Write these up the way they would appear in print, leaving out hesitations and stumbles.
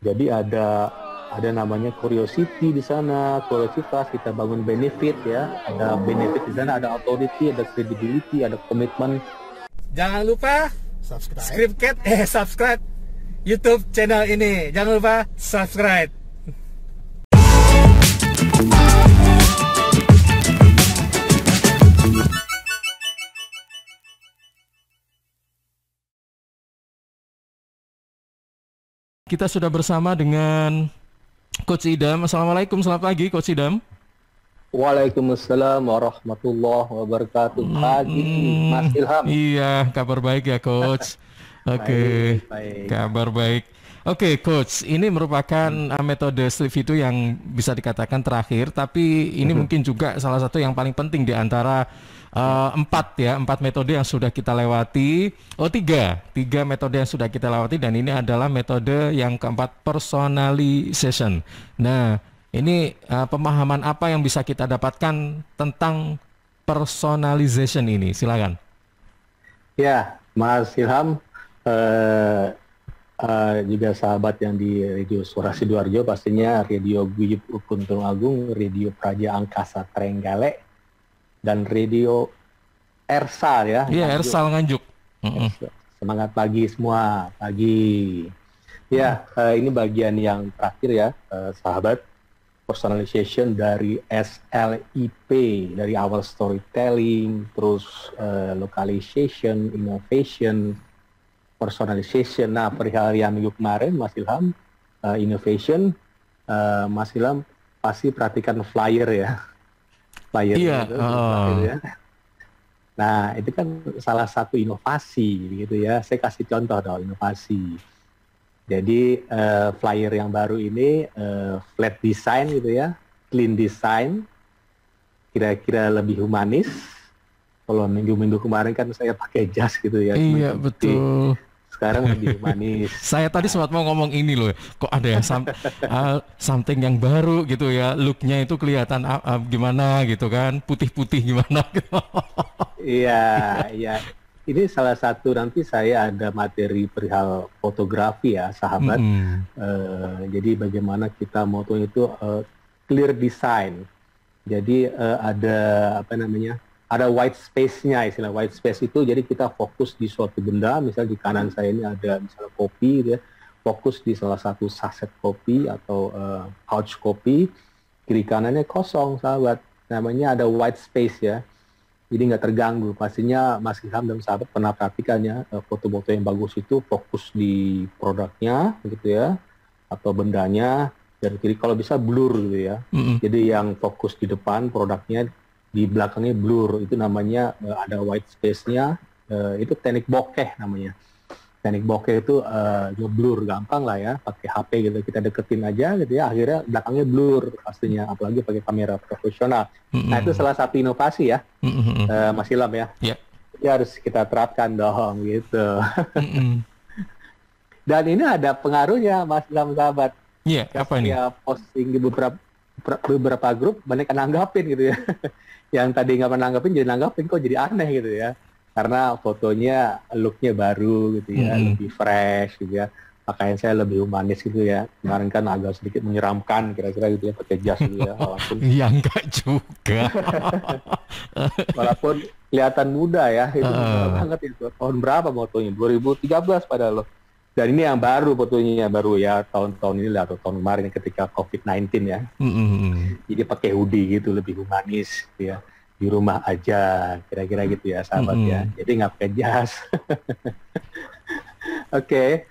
Jadi ada namanya curiosity di sana, kuriositas, kita bangun benefit ya. Ada benefit di sana, ada authority, ada credibility, ada komitmen. Jangan lupa subscribe YouTube channel ini. Jangan lupa subscribe. Kita sudah bersama dengan Coach Idam. Assalamualaikum, selamat pagi Coach Idam. Waalaikumsalam warahmatullahi wabarakatuh. Pagi, Mas Ilham. Iya, kabar baik ya Coach. Oke, baik. kabar baik. Oke Coach, ini merupakan metode sleep itu yang bisa dikatakan terakhir, tapi ini mungkin juga salah satu yang paling penting di antara empat metode yang sudah kita lewati. Tiga metode yang sudah kita lewati, dan ini adalah metode yang keempat, personalization. Nah, ini pemahaman apa yang bisa kita dapatkan tentang personalization ini? Silakan. Ya, Mas Ilham, juga sahabat yang di Radio Suara Sidoarjo, pastinya Radio Guyub Kuntung Agung, Radio Praja Angkasa Trenggalek, dan Radio Ersal ya. Iya, Ersal Nganjuk. Semangat pagi semua, pagi. Ya, ini bagian yang terakhir ya, sahabat. Personalization dari SLIP, dari awal storytelling, terus localization, innovation, personalization. Nah, perihal yang minggu kemarin, Mas Ilham, innovation, Mas Ilham pasti perhatikan flyer ya. Flyer iya, gitu, flyer ya. Nah, itu kan salah satu inovasi gitu ya. Saya kasih contoh dong, inovasi. Jadi flyer yang baru ini flat design gitu ya, clean design, kira-kira lebih humanis. Kalau minggu-minggu kemarin kan saya pakai jas gitu ya. Iya, betul. Sekarang lebih humanis. Saya tadi sempat mau ngomong ini loh, kok ada yang something yang baru gitu ya, looknya itu kelihatan gimana gitu kan, putih-putih gimana gitu. Iya, iya. Ini salah satu, nanti saya ada materi perihal fotografi ya, sahabat. Jadi bagaimana kita moto itu clear design. Jadi ada apa namanya? Ada white space-nya, istilah white space itu. Jadi kita fokus di suatu benda, misalnya di kanan saya ini ada misalnya kopi, gitu ya. Fokus di salah satu saset kopi atau pouch kopi. Kiri kanannya kosong, sahabat. Namanya ada white space ya. Jadi nggak terganggu. Pastinya Mas Ilham dan sahabat pernah perhatikannya, foto-foto yang bagus itu fokus di produknya gitu ya, atau bendanya, dan kiri kalau bisa blur gitu ya. Jadi yang fokus di depan produknya, di belakangnya blur, itu namanya ada white space-nya, itu teknik bokeh namanya. Teknik bokeh itu ngeblur, gampang lah ya, pakai HP gitu, kita deketin aja gitu ya, akhirnya belakangnya blur pastinya, apalagi pakai kamera profesional. Nah, itu salah satu inovasi ya, Mas Ilham ya. Yeah. Ya harus kita terapkan dong gitu. Dan ini ada pengaruhnya, Mas Ilham, sahabat. Iya, apa ini? Ya, posting di beberapa grup, banyak yang nanggapin gitu ya. Yang tadi nggak pernah nanggapin jadi nanggapin, kok jadi aneh gitu ya. Karena fotonya look-nya baru gitu ya, lebih fresh gitu ya. Pakaian saya lebih humanis gitu ya. Kemarin kan agak sedikit menyeramkan kira-kira gitu ya, pakai jas gitu ya. Walaupun ya enggak juga. walaupun kelihatan muda ya, itu muda banget itu. Tahun berapa fotonya? 2013 padahal loh. Dan ini yang baru fotonya, baru ya, tahun-tahun ini lah, atau tahun kemarin ketika COVID-19 ya. Jadi pakai hoodie gitu, lebih humanis gitu ya. Di rumah aja, kira-kira gitu ya, sahabat ya. Jadi nggak pakai jas. Oke,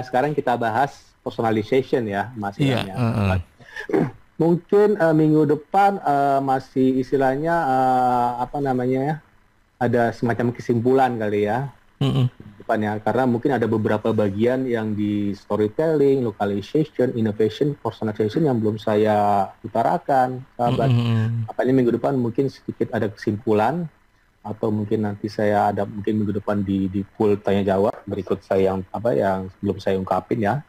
sekarang kita bahas personalization ya, Mas Ilham ya. Mungkin minggu depan masih istilahnya apa namanya ya, ada semacam kesimpulan kali ya. Depannya, karena mungkin ada beberapa bagian yang di storytelling, localization, innovation, personalization yang belum saya utarakan, sahabat. Apalagi minggu depan mungkin sedikit ada kesimpulan, atau mungkin nanti saya ada mungkin minggu depan di pool tanya jawab berikut saya yang apa yang belum saya ungkapin ya.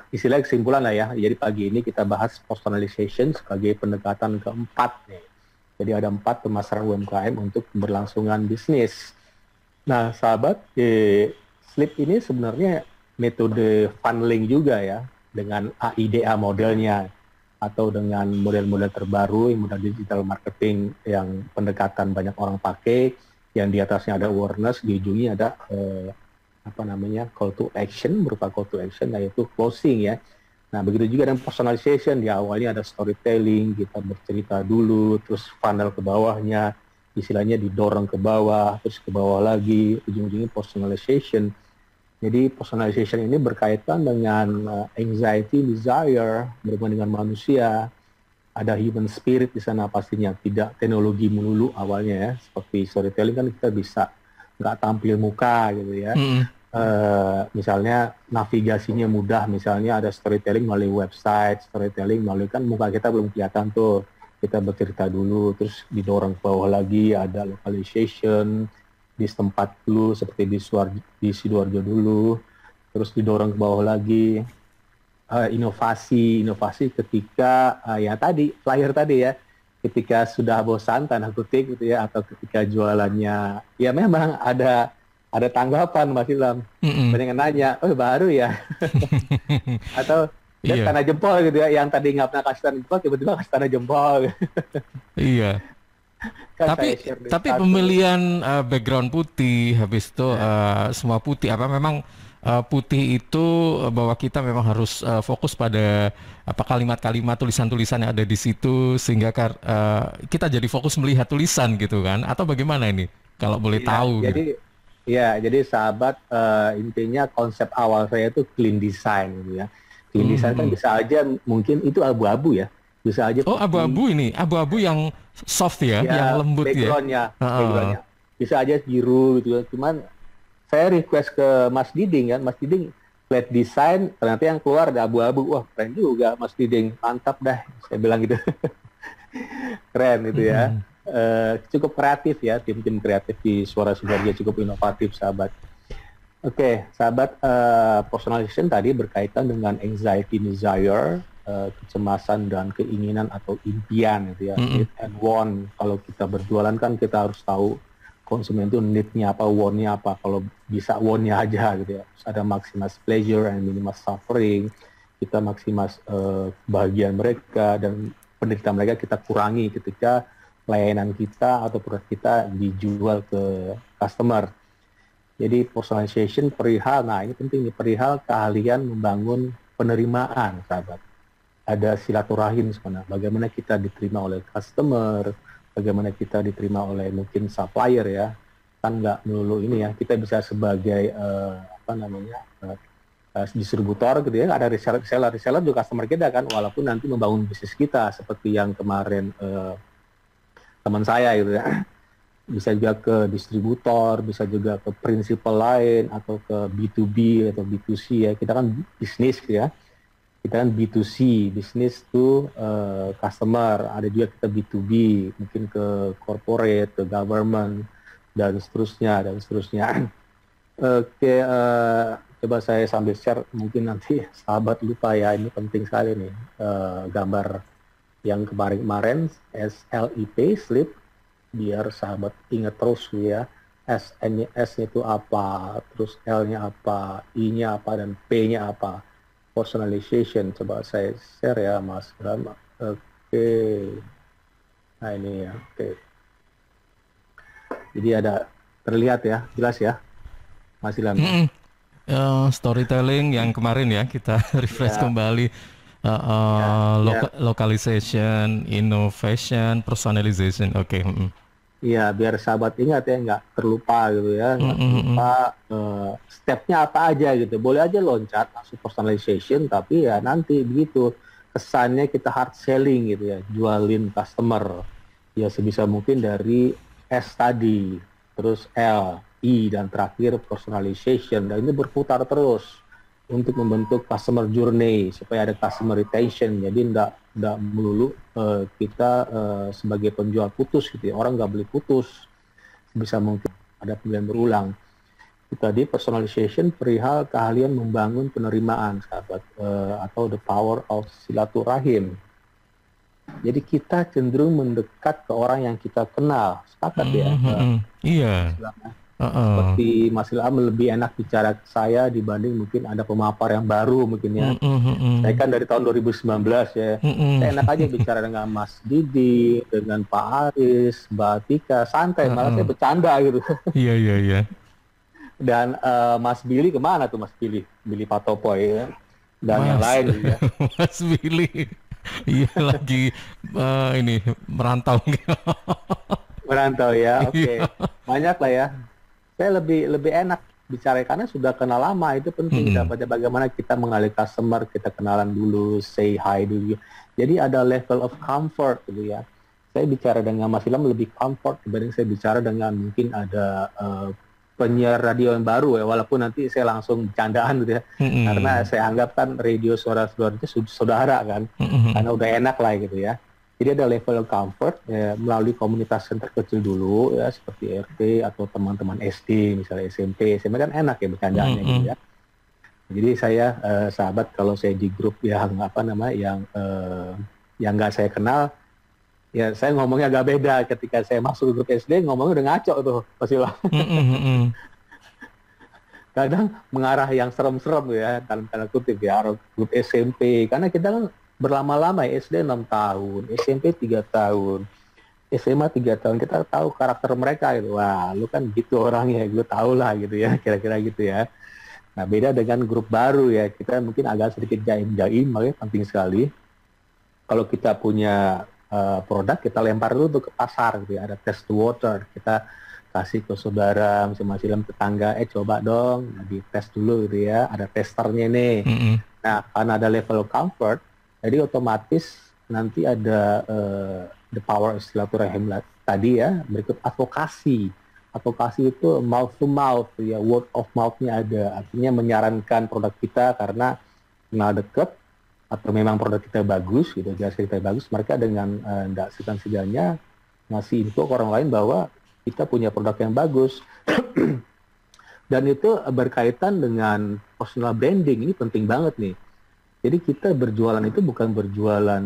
Istilah kesimpulan lah ya. Jadi pagi ini kita bahas personalization sebagai pendekatan keempat nih. Jadi ada 4 pemasaran UMKM untuk keberlangsungan bisnis. Nah, sahabat, Sleep ini sebenarnya metode funneling juga ya, dengan AIDA modelnya, atau dengan model-model terbaru, model digital marketing yang pendekatan banyak orang pakai, yang di atasnya ada awareness, di ujungnya ada call to action, berupa call to action, yaitu closing ya. Nah, begitu juga dengan personalization, di awalnya ada storytelling, kita bercerita dulu, terus funnel ke bawahnya, istilahnya didorong ke bawah, terus ke bawah lagi, ujung-ujungnya personalization. Jadi personalization ini berkaitan dengan anxiety, desire, berhubungan dengan manusia, ada human spirit di sana pastinya, tidak teknologi melulu awalnya ya, seperti storytelling kan kita bisa nggak tampil muka gitu ya. Misalnya navigasinya mudah, misalnya ada storytelling melalui website, storytelling melalui kan muka kita belum kelihatan tuh, kita bercerita dulu, terus didorong ke bawah lagi, ada localization di tempat dulu seperti di Sidoarjo dulu, terus didorong ke bawah lagi, inovasi ketika ya tadi flyer tadi ya, ketika sudah bosan tanda kutip gitu ya, atau ketika jualannya ya memang ada tanggapan Mas Ilham, banyak yang nanya, oh baru ya, atau tanda jempol gitu ya, yang tadi nggak pernah kasih tanda jempol tiba-tiba kasih tanda jempol. Iya. Kan tapi pemilihan background putih, habis itu semua putih, apa memang putih itu bahwa kita memang harus fokus pada apa kalimat-kalimat, tulisan-tulisan yang ada di situ, sehingga kita jadi fokus melihat tulisan gitu kan, atau bagaimana ini kalau boleh tahu? Jadi gitu. Jadi sahabat, intinya konsep awal saya itu clean design gitu ya. Clean design kan bisa aja mungkin itu abu-abu ya, bisa aja. Oh, abu-abu ini, abu-abu yang soft ya, yang lembut backgroundnya. Bisa aja biru gitu ya. Cuman saya request ke Mas Diding kan, Mas Diding flat design, ternyata yang keluar ada abu-abu. Wah keren juga Mas Diding, mantap dah, saya bilang gitu. Keren gitu ya. Cukup kreatif ya, tim-tim kreatif di Suara Sidoarjo cukup inovatif sahabat. Oke, sahabat, personalization tadi berkaitan dengan anxiety, desire, kecemasan dan keinginan atau impian gitu ya, need and want. Kalau kita berjualan kan kita harus tahu konsumen itu need-nya apa, want-nya apa. Kalau bisa want-nya aja gitu ya. Terus ada maximize pleasure and minimize suffering. Kita maximize kebahagiaan mereka dan penderitaan mereka kita kurangi ketika layanan kita atau produk kita dijual ke customer. Jadi personalization perihal, nah ini penting nih, perihal keahlian membangun penerimaan sahabat. Ada silaturahim sebenarnya, bagaimana kita diterima oleh customer, bagaimana kita diterima oleh mungkin supplier ya, kan nggak melulu ini ya, kita bisa sebagai distributor gitu ya, ada reseller juga customer kita kan, walaupun nanti membangun bisnis kita seperti yang kemarin teman saya gitu ya, bisa juga ke distributor, bisa juga ke prinsipal lain, atau ke B2B atau B2C ya, kita kan bisnis ya, kita kan B2C, business to customer, ada juga kita B2B, mungkin ke corporate, ke government, dan seterusnya. Oke, coba saya sambil share, mungkin nanti sahabat lupa ya, ini penting sekali nih, gambar yang kemarin SLIP, sleep, biar sahabat ingat terus ya, S-nya itu apa, terus L-nya apa, I-nya apa, dan P-nya apa. Personalization, coba saya share ya Mas Bram. Oke. Nah ini ya, oke. Jadi ada, terlihat ya, jelas ya Mas Ilham. Storytelling yang kemarin ya, kita refresh kembali. Localization, innovation, personalization. Oke. Iya, biar sahabat ingat ya, nggak terlupa gitu ya, nggak terlupa stepnya apa aja gitu. Boleh aja loncat masuk personalization, tapi ya nanti begitu kesannya kita hard selling gitu ya, jualin customer ya sebisa mungkin dari S tadi, terus L, I, dan terakhir personalization, dan ini berputar terus untuk membentuk customer journey supaya ada customer retention. Jadi enggak melulu kita sebagai penjual putus gitu ya, orang nggak beli putus, bisa mungkin ada pilihan berulang. Tadi personalization perihal keahlian membangun penerimaan sahabat, atau the power of silaturahim. Jadi kita cenderung mendekat ke orang yang kita kenal, sepakat ya. Iya. Seperti Mas Ilham lebih enak bicara ke saya dibanding mungkin ada pemapar yang baru mungkin ya. Saya kan dari tahun 2019 ya. Saya enak aja bicara dengan Mas Didi, dengan Pak Aris, Mbak Tika, santai, malah saya bercanda gitu. Iya. Dan Mas Billy kemana tuh Mas Billy? Billy Patopoy ya. Dan yang lain gitu ya. Mas Billy. Iya lagi ini merantau. Merantau ya, oke. Iya. Banyak lah ya. Saya lebih enak bicara karena sudah kenal lama, itu penting. Dapatnya bagaimana kita mengalih customer, kita kenalan dulu, say hi dulu. Jadi ada level of comfort gitu ya. Saya bicara dengan Mas Ilham lebih comfort dibanding saya bicara dengan mungkin ada penyiar radio yang baru ya, walaupun nanti saya langsung bercandaan gitu ya. Karena saya anggap kan radio suara-suara itu saudara kan, karena udah enak lah gitu ya. Jadi ada level comfort ya, melalui komunitas yang terkecil dulu ya, seperti RT atau teman-teman SD misalnya SMP kan enak ya bercandaannya gitu ya. Jadi saya sahabat kalau saya di grup yang yang nggak saya kenal, ya saya ngomongnya agak beda. Ketika saya masuk ke grup SD ngomongnya udah ngaco tuh pasti lah. Kadang mengarah yang serem-serem ya, dalam tanda kutip ya, grup SMP, karena kita kan berlama-lama ya, SD 6 tahun, SMP 3 tahun, SMA 3 tahun, kita tahu karakter mereka gitu. Wah, lu kan gitu orangnya, gue tahu lah gitu ya, kira-kira gitu ya. Nah, beda dengan grup baru ya, kita mungkin agak sedikit jaim-jaim, makanya penting sekali. Kalau kita punya produk, kita lempar dulu tuh ke pasar gitu ya, ada test water, kita kasih ke saudara, masing-masing tetangga, coba dong, dites dulu gitu ya, ada testernya nih. Nah, karena ada level comfort, jadi otomatis nanti ada the power of silaturahim tadi ya, berikut advokasi. Advokasi itu mouth to mouth ya, word of mouth-nya ada, artinya menyarankan produk kita karena kenal deket atau memang produk kita bagus gitu, jasa kita bagus, mereka dengan tidak segan-segannya ngasih info ke orang lain bahwa kita punya produk yang bagus. Dan itu berkaitan dengan personal branding, ini penting banget nih. Jadi kita berjualan itu bukan berjualan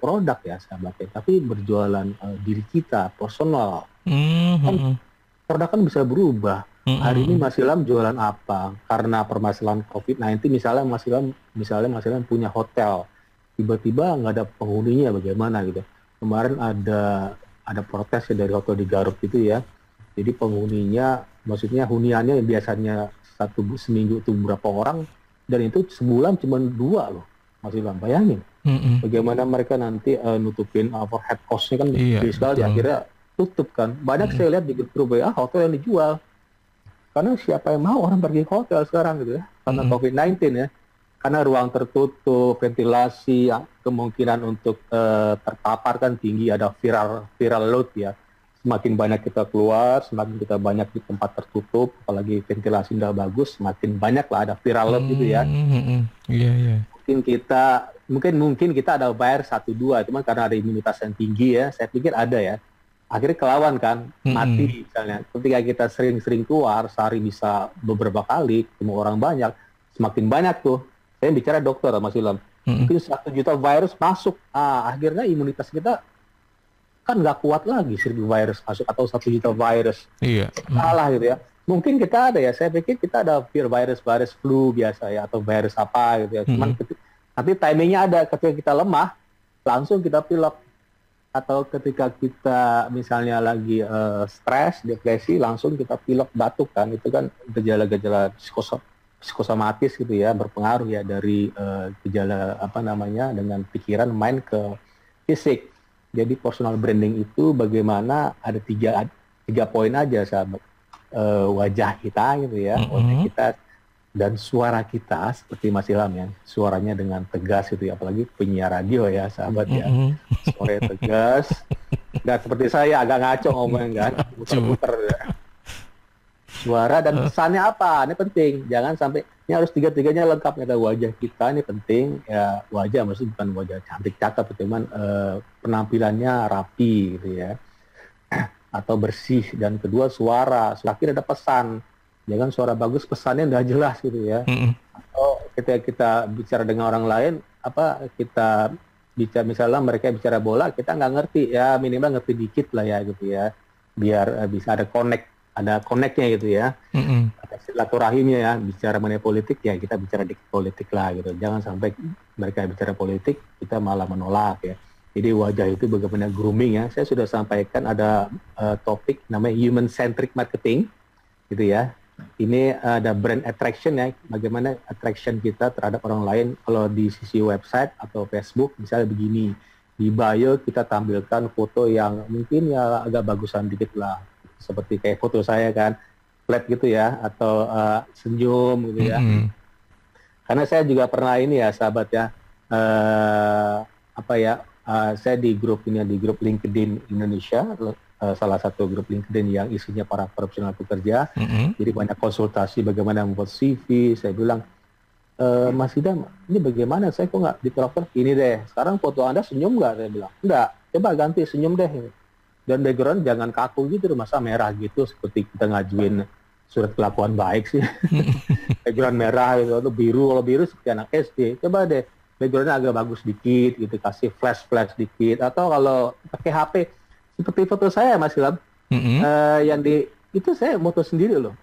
produk ya sahabatnya, tapi berjualan diri kita, personal. Kan, produk kan bisa berubah. Hari ini Mas Ilham jualan apa? Karena permasalahan COVID-19 misalnya Mas Ilham punya hotel, tiba-tiba nggak ada penghuninya, bagaimana gitu. Kemarin ada protes ya dari hotel di Garut gitu ya. Jadi penghuninya, maksudnya huniannya yang biasanya seminggu itu berapa orang, dan itu sebulan cuma 2 loh, Mas Ilham, bayangin. Bagaimana mereka nanti nutupin overhead cost-nya kan gede sekali, akhirnya tutup kan. Banyak saya lihat di grup WA hotel yang dijual. Karena siapa yang mau orang pergi ke hotel sekarang gitu ya, karena COVID-19 ya. Karena ruang tertutup, ventilasi, kemungkinan untuk terpapar kan tinggi, ada viral load ya. Semakin banyak kita keluar, semakin kita banyak di tempat tertutup, apalagi ventilasi tidak bagus, semakin banyak lah ada viral load gitu ya. Iya. Mungkin kita ada bayar 1-2, cuman karena ada imunitas yang tinggi ya, saya pikir ada ya. Akhirnya kelawan kan, mati misalnya. Ketika kita sering-sering keluar, sehari bisa beberapa kali, ketemu orang banyak, semakin banyak tuh. Saya bicara dokter, Mas Ilham. Mungkin 1 juta virus masuk. Akhirnya imunitas kita kan nggak kuat lagi 1.000 virus masuk atau 1 juta virus. Iya. Salah gitu ya. Mungkin kita ada ya, saya pikir kita ada virus flu biasa ya, atau virus apa gitu ya. Cuman nanti timingnya ada, ketika kita lemah, langsung kita pilek. Atau ketika kita misalnya lagi stres, depresi, langsung kita pilek, batuk kan. Itu kan gejala-gejala psikosomatis gitu ya, berpengaruh ya dari gejala dengan pikiran main ke fisik. Jadi personal branding itu bagaimana ada tiga poin aja sahabat. Wajah kita gitu ya, wajah kita dan suara kita seperti Mas Ilham ya, suaranya dengan tegas itu ya, apalagi penyiar radio ya sahabat ya, suaranya tegas. Nggak seperti saya agak ngaco ngomongnya kan, muter-muter ya. Suara dan pesannya apa, ini penting, jangan sampai ini harus tiga-tiganya lengkap. Ada wajah kita ini penting ya, wajah maksudnya bukan wajah cantik cakep, cuman penampilannya rapi gitu ya, atau bersih. Dan kedua suara akhirnya ada pesan, jangan suara bagus pesannya nggak jelas gitu ya. Atau ketika kita bicara dengan orang lain, kita bicara misalnya mereka bicara bola, kita nggak ngerti ya, minimal ngerti dikit lah ya gitu ya, biar bisa ada connect ada connect-nya gitu ya. Ada silaturahimnya ya, bicara mengenai politik ya kita bicara di politik lah gitu. Jangan sampai mereka bicara politik kita malah menolak ya. Jadi wajah itu bagaimana grooming ya. Saya sudah sampaikan ada topik namanya human centric marketing gitu ya. Ini ada brand attraction ya, bagaimana attraction kita terhadap orang lain. Kalau di sisi website atau Facebook misalnya begini, di bio kita tampilkan foto yang mungkin ya agak bagusan dikit lah, seperti kayak foto saya kan, flat gitu ya, atau senyum gitu ya. Karena saya juga pernah ini ya sahabat ya, saya di grup LinkedIn Indonesia, salah satu grup LinkedIn yang isinya para profesional pekerja. Jadi banyak konsultasi bagaimana membuat CV. Saya bilang, Mas Idam, ini bagaimana? Saya kok nggak ditelepon? Ini deh, sekarang foto Anda senyum nggak? Saya bilang, enggak, coba ganti senyum deh. Dan background jangan kaku gitu, masa merah gitu, seperti kita ngajuin surat kelakuan baik sih. Background merah gitu, atau biru, kalau biru seperti anak SD. Coba deh, backgroundnya agak bagus dikit gitu, kasih flash dikit. Atau kalau pakai HP, seperti foto saya Mas Ilham, itu saya moto sendiri loh.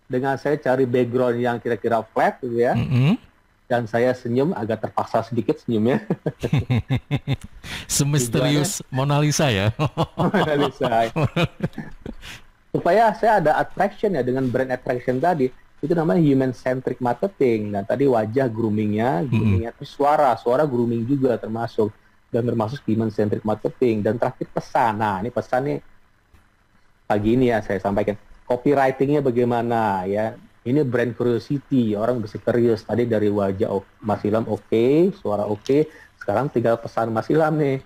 Dengan saya cari background yang kira-kira flat gitu ya, dan saya senyum agak terpaksa sedikit senyumnya. Semisterius Mona Lisa ya. Mona Lisa. Supaya saya ada attraction ya dengan brand attraction tadi, itu namanya human centric marketing. Dan tadi wajah groomingnya itu suara grooming juga termasuk, dan termasuk human centric marketing. Dan terakhir pesan. Nah ini pesannya pagi ini ya saya sampaikan. Copywritingnya bagaimana ya? Ini brand curiosity, orang bisa curious. Tadi dari wajah Mas Ilham oke, suara oke. Sekarang tinggal pesan Mas Ilham nih.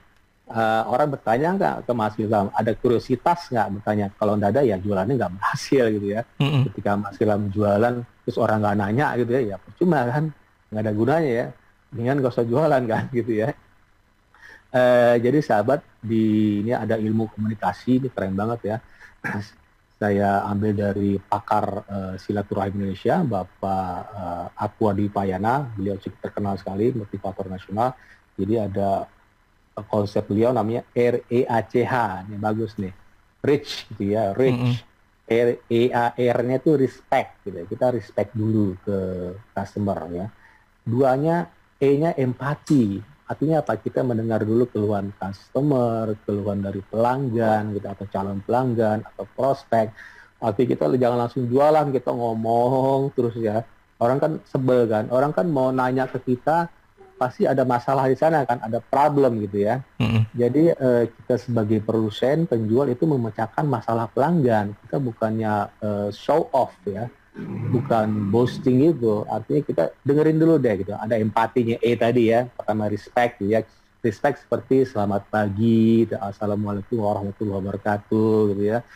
Orang bertanya nggak ke Mas Ilham, ada kuriositas nggak bertanya. Kalau nggak ada ya jualannya nggak berhasil gitu ya. Ketika Mas Ilham jualan terus orang nggak nanya gitu ya percuma kan, nggak ada gunanya ya. Dengan nggak usah jualan kan gitu ya. Jadi sahabat, ini ada ilmu komunikasi, ini keren banget ya. Saya ambil dari pakar silaturahim Indonesia, Bapak Aqua Dwipayana. Beliau cukup terkenal sekali, motivator nasional. Jadi ada konsep beliau namanya REACH, ini bagus nih, rich gitu ya, rich. REAR-nya itu respect gitu ya. Kita respect dulu ke customer ya. Duanya, E-nya empati. Artinya apa? Kita mendengar dulu keluhan customer, keluhan dari pelanggan gitu, atau calon pelanggan atau prospek. Artinya kita jangan langsung jualan, kita ngomong terus ya. Orang kan sebel kan, orang kan mau nanya ke kita pasti ada masalah di sana kan, ada problem gitu ya. Jadi kita sebagai produsen, penjual itu memecahkan masalah pelanggan. Kita bukannya show off ya, bukan boasting gitu. Artinya kita dengerin dulu deh gitu. Ada empatinya tadi ya. Pertama respect ya. Respect seperti selamat pagi, assalamualaikum warahmatullahi wabarakatuh gitu ya.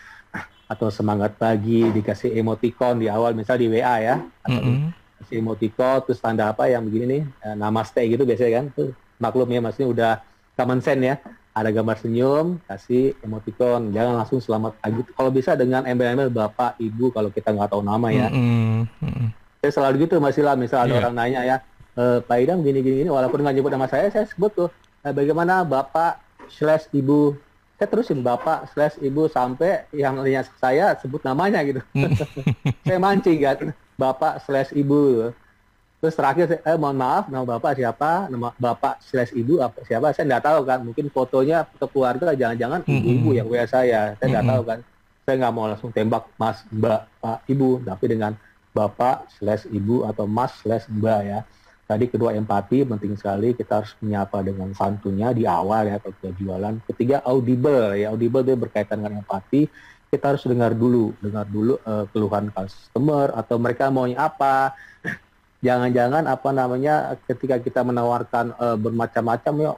Atau semangat pagi, dikasih emoticon di awal, misal di WA ya. Atau kasih emoticon, terus tanda apa yang begini nih, namaste gitu biasanya kan. Tuh, maklum ya, maksudnya udah common sense ya. Ada gambar senyum, kasih emoticon, jangan langsung selamat pagi. Kalau bisa dengan embel-embel Bapak, Ibu, kalau kita nggak tahu nama ya. Saya selalu gitu Mas Ilham, misal ada orang nanya ya, Pak Idam gini-gini, walaupun nggak nyebut nama saya sebut tuh, bagaimana Bapak / Ibu. Saya terusin Bapak / Ibu sampai yang nanya saya sebut namanya gitu. Saya mancing kan, Bapak / Ibu. Terus terakhir, mohon maaf, nama Bapak siapa? Nama Bapak / Ibu apa siapa? Saya nggak tahu kan. Mungkin fotonya foto keluarga, jangan-jangan ibu-ibu yang WA saya. Saya nggak tahu kan. Saya nggak mau langsung tembak Mas, Mbak, Pak, Ibu. Tapi dengan Bapak / Ibu atau Mas / Mbak ya. Tadi kedua empati penting sekali. Kita harus menyapa dengan santunnya di awal ya kalau kita jualan. Ketiga audible ya. Audible itu berkaitan dengan empati. Kita harus dengar dulu keluhan customer atau mereka maunya apa. Jangan-jangan ketika kita menawarkan bermacam-macam ya,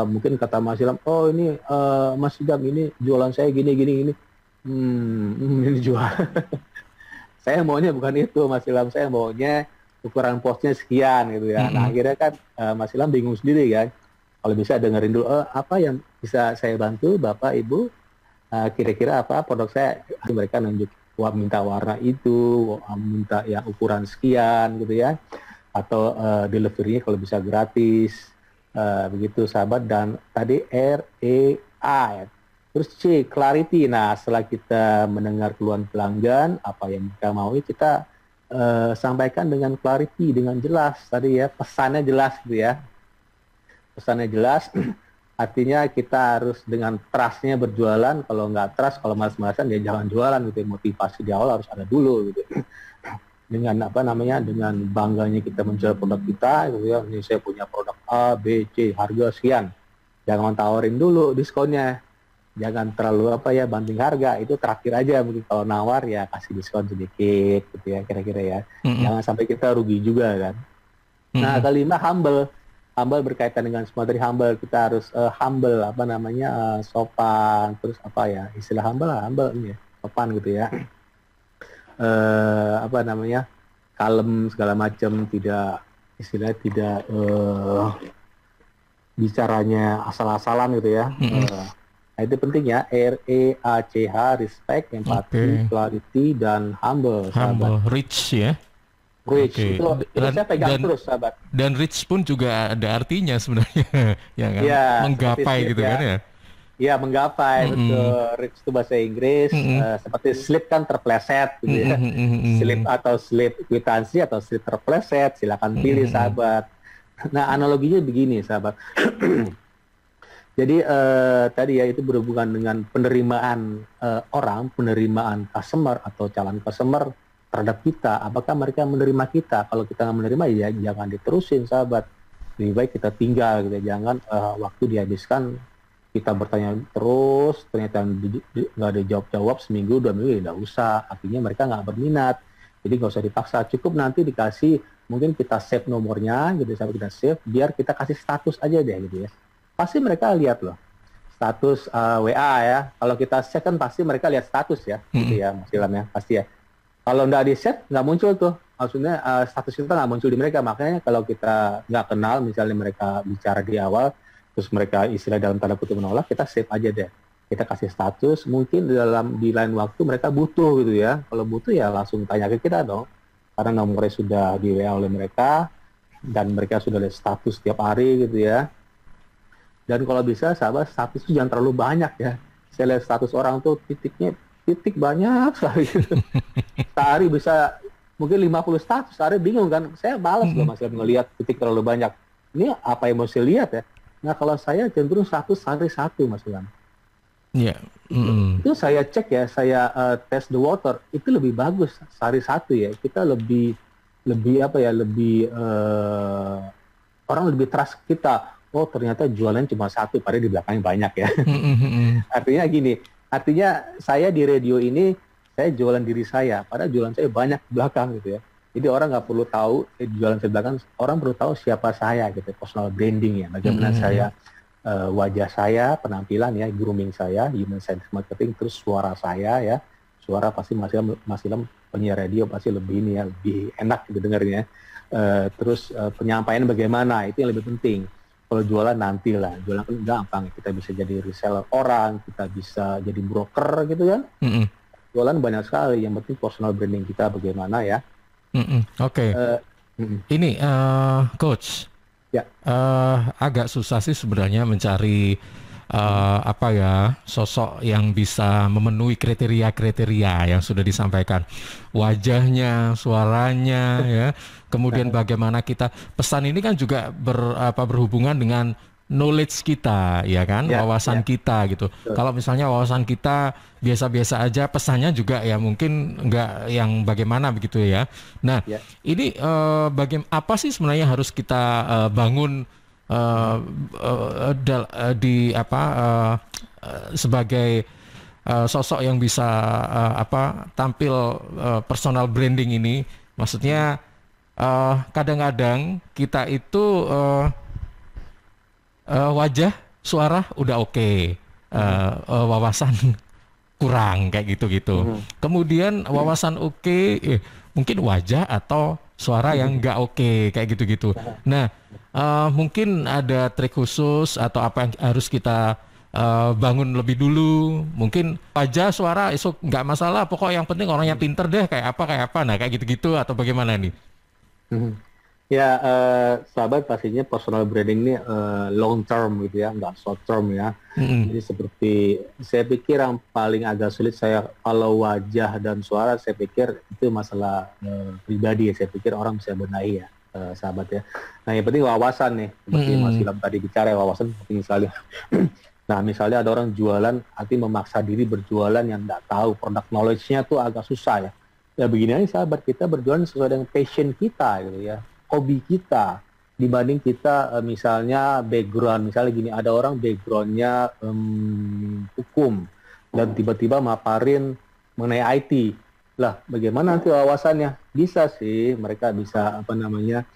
mungkin kata Mas Ilham, oh ini Mas Idam ini jualan saya gini. Ini jual. Saya maunya bukan itu Mas Ilham, saya maunya ukuran posnya sekian gitu ya. Nah akhirnya kan Mas Ilham bingung sendiri kan. Kalau bisa dengerin dulu, apa yang bisa saya bantu Bapak Ibu, kira-kira apa produk saya. Mereka nunjuk, minta warna itu, minta yang ukuran sekian gitu ya, atau delivery-nya kalau bisa gratis, begitu sahabat. Dan tadi REA ya, Terus C, clarity. Nah, setelah kita mendengar keluhan pelanggan, apa yang kita mau, kita sampaikan dengan clarity, dengan jelas tadi ya, pesannya jelas gitu ya. Pesannya jelas, artinya kita harus dengan trust-nya berjualan. Kalau nggak trust, kalau malas-malasan ya jangan jualan gitu. Motivasi di awal harus ada dulu gitu. Dengan apa namanya, dengan bangganya kita menjual produk kita gitu ya. Ini saya punya produk A, B, C, harga sekian. Jangan tawarin dulu diskonnya. Jangan terlalu apa ya, banting harga, itu terakhir aja. Mungkin kalau nawar ya kasih diskon sedikit gitu ya, kira-kira ya. Jangan sampai kita rugi juga kan. Nah, kelima, humble berkaitan dengan semua dari humble. Kita harus humble, apa namanya, sopan. Terus apa ya, istilah humble ya, sopan gitu ya. Apa namanya, kalem segala macam, tidak istilahnya tidak bicaranya asal-asalan gitu ya. Nah, itu penting ya, REACH, respect, empati, clarity, dan humble. Rich ya. Rich, itu saya pegang terus, sahabat. Dan rich pun juga ada artinya sebenarnya, ya kan? Ya, menggapai gitu kan ya. Iya, menggapai, betul. Rich itu bahasa Inggris, seperti slip kan terpleset gitu ya. Slip atau slip kwitansi atau slip terpleset, silakan pilih, sahabat. Nah, analoginya begini, sahabat. Jadi tadi ya, itu berhubungan dengan penerimaan orang, penerimaan customer atau calon customer terhadap kita. Apakah mereka menerima kita? Kalau kita nggak menerima, ya jangan diterusin, sahabat. Lebih baik kita tinggal gitu. Jangan waktu dihabiskan kita bertanya terus, ternyata nggak ada jawab-jawab seminggu, 2 minggu, ya nggak usah. Artinya mereka nggak berminat. Jadi nggak usah dipaksa. Cukup nanti dikasih, mungkin kita save nomornya, gitu, sampai kita save, biar kita kasih status aja deh gitu ya. Pasti mereka lihat loh, status WA ya. Kalau kita set kan pasti mereka lihat status ya, gitu ya, Mas Ilham ya, pasti ya. Kalau nggak di set, nggak muncul tuh. Maksudnya status kita nggak muncul di mereka. Makanya kalau kita nggak kenal, misalnya mereka bicara di awal, terus mereka istilah dalam tanda kutip menolak, kita save aja deh. Kita kasih status, mungkin di lain waktu mereka butuh gitu ya. Kalau butuh ya langsung tanya ke kita dong. Karena nomornya sudah di WA oleh mereka, dan mereka sudah lihat status tiap hari gitu ya. Dan kalau bisa, sahabat, status itu jangan terlalu banyak ya. Saya lihat status orang tuh titik banyak sekali gitu. Sehari bisa mungkin 50 status, sehari bingung kan. Saya malas loh Mas Ilham ngelihat titik terlalu banyak. Ini apa yang mau saya lihat ya? Nah, kalau saya cenderung 100 sehari 1, Mas Ilham. Iya. Itu saya cek ya, saya test the water, itu lebih bagus sehari 1 ya. Kita lebih apa ya, orang lebih trust kita. Oh, ternyata jualan cuma 1, padahal di belakangnya banyak ya. Artinya gini, saya di radio ini, saya jualan diri saya, padahal jualan saya banyak di belakang gitu ya. Jadi orang nggak perlu tahu jualan saya di belakang, orang perlu tahu siapa saya gitu, personal branding ya, bagaimana saya, wajah saya, penampilan ya, grooming saya, human centric marketing, terus suara saya ya. Suara pasti Mas Ilham penyiar radio pasti lebih ini ya, lebih enak gitu dengarnya. Terus penyampaian bagaimana, itu yang lebih penting. Kalau jualan nantilah, jualan kan gampang, kita bisa jadi reseller orang, kita bisa jadi broker gitu kan. Jualan banyak sekali, yang penting personal branding kita bagaimana ya. Oke. Ini Coach, ya. Agak susah sih sebenarnya mencari apa ya, sosok yang bisa memenuhi kriteria-kriteria yang sudah disampaikan. Wajahnya, suaranya ya. Kemudian bagaimana kita, pesan ini kan juga berhubungan dengan knowledge kita, ya kan, wawasan kita gitu. Kalau misalnya wawasan kita biasa-biasa aja, pesannya juga ya mungkin nggak yang bagaimana begitu ya. Nah, ini apa sih sebenarnya harus kita bangun sebagai sosok yang bisa tampil personal branding ini? Maksudnya kadang-kadang kita itu wajah, suara udah oke, wawasan kurang kayak gitu-gitu. Kemudian wawasan oke, mungkin wajah atau suara yang nggak oke kayak gitu-gitu. Nah, mungkin ada trik khusus atau apa yang harus kita bangun lebih dulu. Mungkin wajah, suara itu nggak masalah, pokok yang penting orangnya pinter deh, kayak apa. Nah, kayak gitu-gitu atau bagaimana nih? Ya, sahabat pastinya personal branding ini long term gitu ya, nggak short term ya. Jadi seperti saya pikir yang paling agak sulit saya kalau wajah dan suara, saya pikir itu masalah pribadi ya. Saya pikir orang bisa benahi ya, sahabat ya. Nah yang penting wawasan nih, seperti Mas Ilham tadi bicara, wawasan penting sekali. Nah misalnya ada orang jualan, arti memaksa diri berjualan yang nggak tahu produk knowledge-nya tuh agak susah ya. Ya begini aja sahabat, kita berjualan sesuai dengan passion kita gitu ya, hobi kita, dibanding kita misalnya background, misalnya gini, ada orang backgroundnya hukum dan tiba-tiba maparin mengenai IT. Lah bagaimana nanti wawasannya? Bisa sih, mereka bisa apa namanya,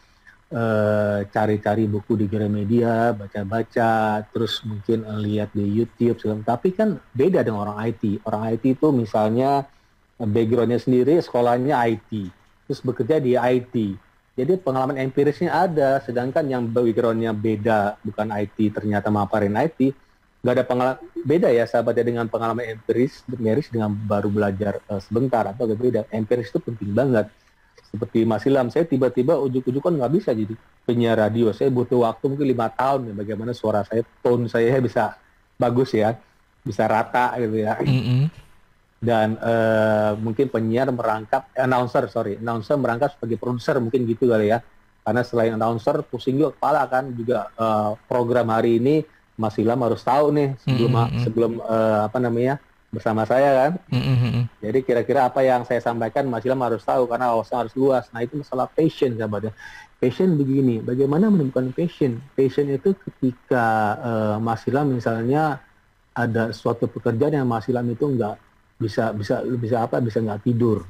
cari-cari buku di Gramedia, baca-baca, terus mungkin lihat di YouTube segala. Tapi kan beda dengan orang IT. Orang IT itu misalnya backgroundnya sendiri sekolahnya IT, terus bekerja di IT. Jadi pengalaman empirisnya ada, sedangkan yang backgroundnya beda, bukan IT, ternyata maparin IT, nggak ada pengalaman. Beda ya sahabatnya dengan pengalaman empiris dengan baru belajar sebentar, atau beda. Empiris itu penting banget. Seperti Mas Ilham, saya tiba-tiba ujuk-ujuk kan nggak bisa jadi penyiar radio. Saya butuh waktu mungkin 5 tahun ya, bagaimana suara saya, tone saya bisa bagus ya, bisa rata gitu ya. Dan mungkin penyiar merangkap, announcer merangkap sebagai produser mungkin gitu kali ya. Karena selain announcer, pusing juga kepala kan, juga program hari ini Mas Ilham harus tahu nih sebelum apa namanya, bersama saya kan. Jadi kira-kira apa yang saya sampaikan Mas Ilham harus tahu karena wawasan harus luas. Nah itu masalah passion sahabatnya. Passion begini, bagaimana menemukan passion? Passion itu ketika Mas Ilham misalnya ada suatu pekerjaan yang Mas Ilham itu bisa nggak tidur,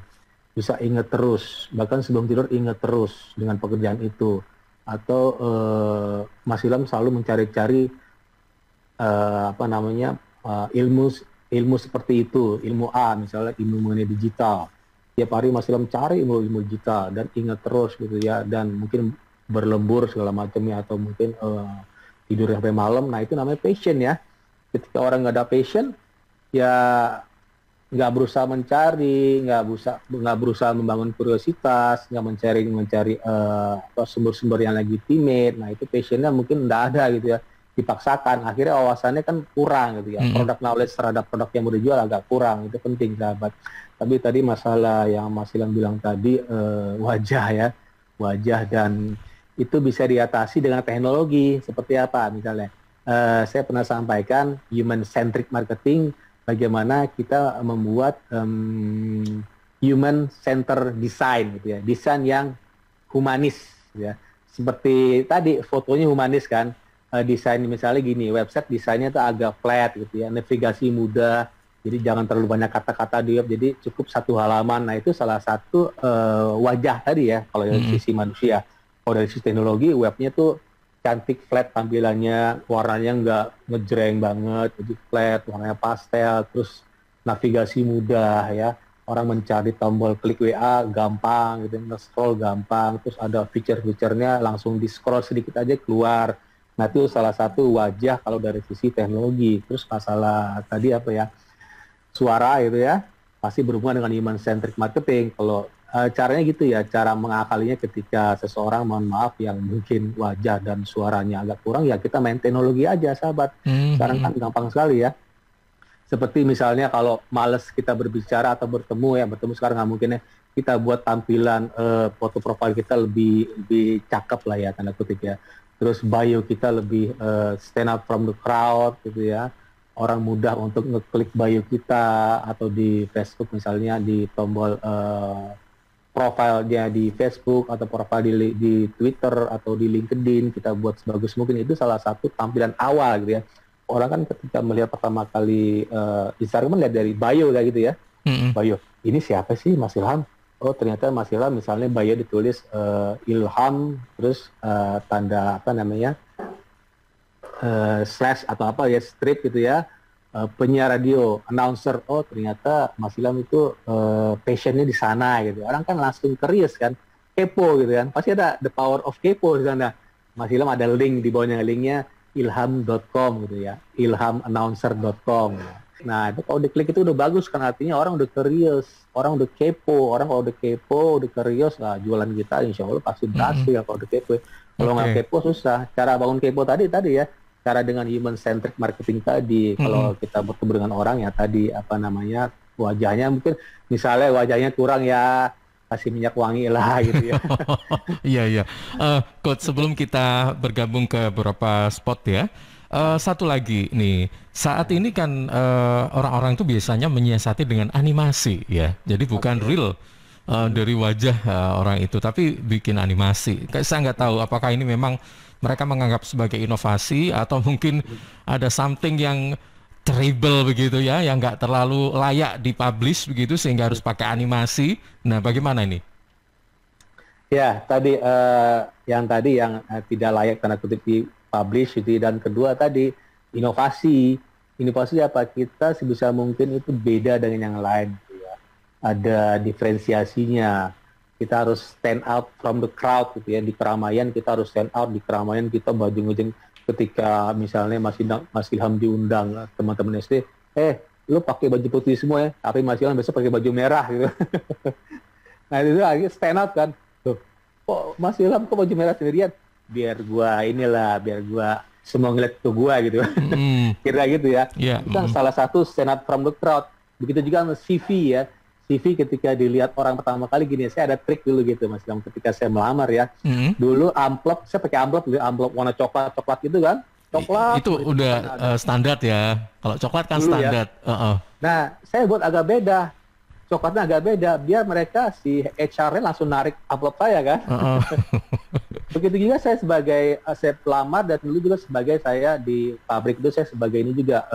bisa ingat terus, bahkan sebelum tidur ingat terus dengan pekerjaan itu, atau Mas Ilham selalu mencari-cari apa namanya, ilmu seperti itu, ilmu A misalnya, ilmu mengenai digital, tiap hari Mas Ilham cari ilmu digital dan ingat terus gitu ya, dan mungkin berlembur segala macamnya, atau mungkin tidur sampai malam. Nah itu namanya passion ya. Ketika orang nggak ada passion ya, nggak berusaha mencari, nggak berusaha membangun kuriositas, nggak mencari sumber-sumber yang legitimate. Nah itu passionnya mungkin nggak ada gitu ya, dipaksakan, akhirnya wawasannya kan kurang gitu ya. Produk knowledge terhadap produk yang mau dijual agak kurang, itu penting sahabat. Tapi tadi masalah yang Mas Ilham bilang tadi, wajah, dan itu bisa diatasi dengan teknologi. Seperti apa misalnya? Saya pernah sampaikan human centric marketing, bagaimana kita membuat human center design gitu ya, desain yang humanis ya. Seperti tadi fotonya humanis kan, desain misalnya gini, website desainnya tuh agak flat gitu ya, navigasi mudah, jadi jangan terlalu banyak kata-kata di web, jadi cukup satu halaman. Nah itu salah satu wajah tadi ya, kalau dari sisi manusia. Kalau dari sisi teknologi, webnya tuh cantik, flat tampilannya, warnanya nggak ngejreng banget, jadi flat, warnanya pastel, terus navigasi mudah ya, orang mencari tombol klik WA gampang gitu, nge-scroll gampang, terus ada feature-featurenya langsung di-scroll sedikit aja keluar. Nah itu salah satu wajah kalau dari sisi teknologi. Terus masalah tadi apa ya, suara gitu ya, pasti berhubungan dengan human centric marketing. Kalau caranya gitu ya, cara mengakalinya ketika seseorang, mohon maaf, yang mungkin wajah dan suaranya agak kurang, ya kita main teknologi aja sahabat. Sekarang kan gampang sekali ya. Seperti misalnya kalau males kita berbicara atau bertemu sekarang nggak mungkin ya, kita buat tampilan foto profil kita lebih cakep lah ya, tanda kutip ya. Terus bio kita lebih stand out from the crowd gitu ya. Orang mudah untuk ngeklik bio kita, atau di Facebook misalnya di tombol profilnya di Facebook, atau profil di Twitter atau di LinkedIn kita buat sebagus mungkin. Itu salah satu tampilan awal gitu ya. Orang kan ketika melihat pertama kali Instagram lihat dari bio kayak gitu ya. Bio, ini siapa sih Mas Ilham? Oh ternyata Mas Ilham misalnya bio ditulis Ilham, terus tanda apa namanya, slash atau apa ya, strip gitu ya, penyiar radio, announcer. Oh ternyata Mas Ilham itu passionnya di sana gitu. Orang kan langsung curious kan, kepo gitu kan. Pasti ada the power of kepo di sana. Mas Ilham ada link di bawahnya, linknya ilham.com gitu ya, ilhamannouncer.com. Nah, itu kalau diklik itu udah bagus kan, artinya orang udah curious, orang udah kepo. Orang kalau udah kepo, udah curious, nah jualan kita insya Allah pasti berhasil kalau udah kepo. Kalau nggak kepo susah. Cara bangun kepo tadi ya, cara dengan human centric marketing tadi. Kalau kita bertemu dengan orang ya tadi apa namanya, wajahnya mungkin misalnya wajahnya kurang ya, kasih minyak wangi lah gitu ya. Iya. Coach, sebelum kita bergabung ke beberapa spot ya, satu lagi nih, saat ini kan orang-orang itu biasanya menyiasati dengan animasi ya, jadi bukan real dari wajah orang itu, tapi bikin animasi. Saya nggak tahu apakah ini memang mereka menganggap sebagai inovasi atau mungkin ada something yang terrible begitu ya, yang nggak terlalu layak dipublish begitu sehingga harus pakai animasi. Nah, bagaimana ini? Ya, tadi yang tidak layak tanda kutip dipublish itu, dan kedua tadi inovasi. Inovasi apa? Kita sebisa mungkin itu beda dengan yang lain. Gitu ya. Ada diferensiasinya. Kita harus stand out from the crowd gitu ya. Di keramaian kita harus stand out, di keramaian kita baju-baju ketika misalnya Mas Ilham diundang teman-teman SD, lu pakai baju putih semua ya, tapi Mas Ilham besok pakai baju merah gitu. Nah itu lagi stand out kan. Tuh, kok Mas Ilham kok baju merah sendirian? Biar gua semua ngeliat ke gua gitu. Kira gitu ya. Yeah. Itu kan salah satu stand out from the crowd. Begitu juga sama CV ya. CV ketika dilihat orang pertama kali gini, saya ada trik dulu gitu Mas Ilham ketika saya melamar ya. Dulu amplop, saya pakai amplop warna coklat gitu kan. Coklat. Itu udah standar ya. Kalau coklat kan dulu standar. Ya. Nah, saya buat agak beda. Coklatnya agak beda, biar mereka si HR-nya langsung narik amplop saya kan. Begitu juga saya sebagai saya pelamar, dan dulu juga sebagai saya di pabrik itu saya sebagai ini juga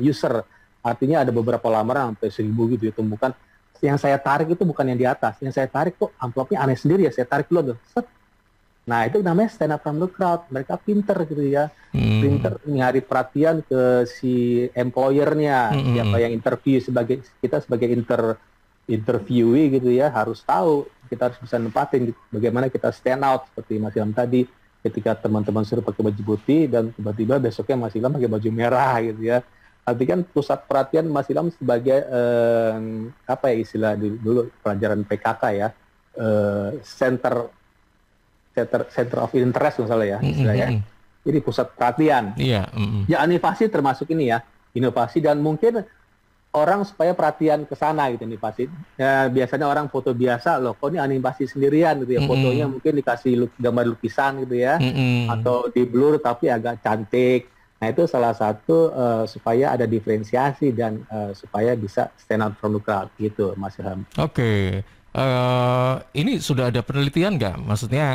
user. Artinya ada beberapa lamaran sampai 1000 gitu ditemukan. Yang saya tarik itu bukan yang di atas, yang saya tarik kok amplopnya aneh sendiri ya, saya tarik dulu tuh. Set. Nah itu namanya stand up from the crowd. Mereka pinter gitu ya, pinter nyari perhatian ke si employer-nya, siapa yang interview, kita sebagai interviewee gitu ya, harus tahu, kita harus bisa nempatin bagaimana kita stand out seperti Mas Ilham tadi, ketika teman-teman suruh pakai baju putih dan tiba-tiba besoknya Mas Ilham pakai baju merah gitu ya. Artinya kan pusat perhatian Mas Ilham sebagai istilah dulu pelajaran PKK ya, center of interest misalnya ya istilahnya. Jadi pusat perhatian. Iya. Ya inovasi termasuk ini ya, inovasi, dan mungkin orang supaya perhatian ke sana gitu inovasi. Ya, biasanya orang foto biasa loh, kok ini animasi sendirian gitu ya, fotonya mungkin dikasih gambar lukisan gitu ya, atau di blur tapi agak cantik. Nah itu salah satu supaya ada diferensiasi dan supaya bisa stand out from the crowd gitu Mas Ilham. Oke. Ini sudah ada penelitian nggak? Maksudnya